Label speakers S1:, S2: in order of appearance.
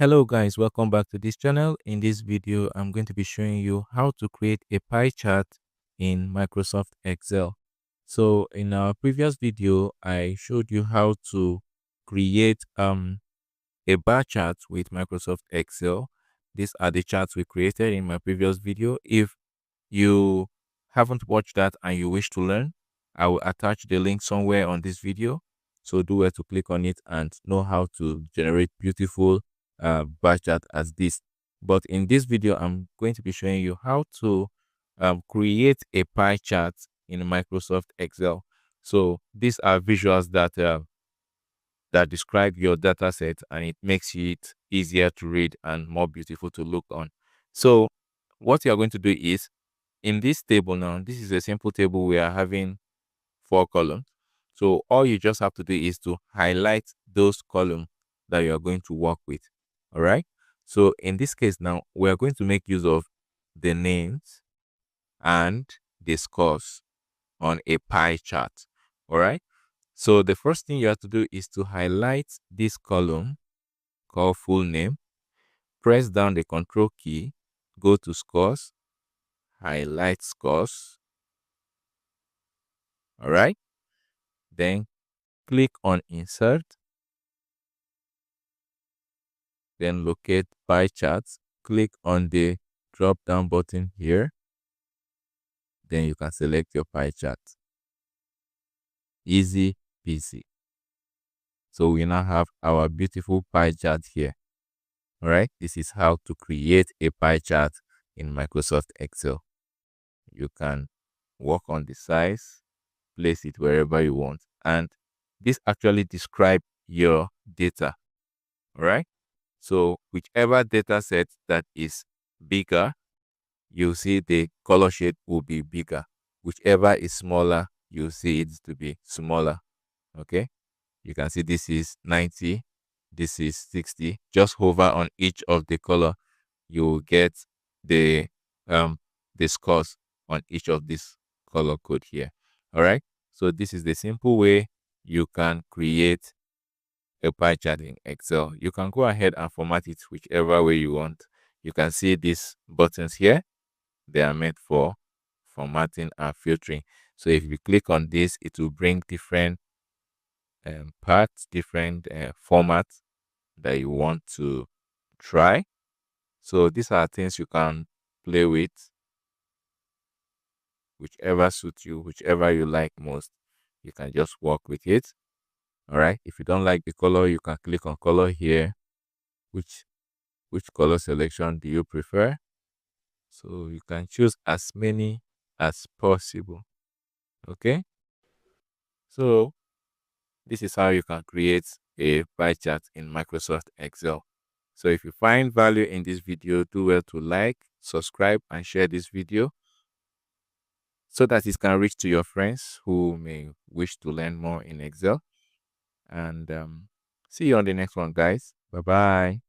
S1: Hello guys, welcome back to this channel. In this video, I'm going to be showing you how to create a pie chart in Microsoft Excel. So in our previous video, I showed you how to create a bar chart with Microsoft Excel. These are the charts we created in my previous video. If you haven't watched that and you wish to learn, I will attach the link somewhere on this video. So do well to click on it and know how to generate beautiful bar chart as this. But in this video, I'm going to be showing you how to create a pie chart in Microsoft Excel. So these are visuals that describe your data set, and it makes it easier to read and more beautiful to look on. So what you're going to do is, in this table now, this is a simple table. We are having 4 columns. So all you just have to do is to highlight those columns that you are going to work with. All right. So in this case now, we are going to make use of the names and the scores on a pie chart. All right. So the first thing you have to do is to highlight this column called full name, press down the control key, go to scores, highlight scores. All right. Then click on insert, then locate pie charts, click on the drop down button here, then you can select your pie chart. Easy peasy. So we now have our beautiful pie chart here. All right, this is how to create a pie chart in Microsoft Excel. You can work on the size, place it wherever you want, and this actually describes your data. All right, so whichever data set that is bigger, you see the color shade will be bigger. Whichever is smaller, you see it to be smaller. Okay, you can see this is 90, this is 60. Just hover on each of the color, you will get the scores on each of this color code here. All right, so this is the simple way you can create a pie chart in Excel. You can go ahead and format it whichever way you want. You can see these buttons here. They are meant for formatting and filtering. So if you click on this, it will bring different parts, different formats that you want to try. So these are things you can play with, whichever suits you, whichever you like most. You can just work with it. All right. If you don't like the color, you can click on color here. Which color selection do you prefer? So you can choose as many as possible. Okay. So this is how you can create a pie chart in Microsoft Excel. So if you find value in this video, do well to like, subscribe, and share this video so that it can reach to your friends who may wish to learn more in Excel. And see you on the next one, guys. Bye-bye.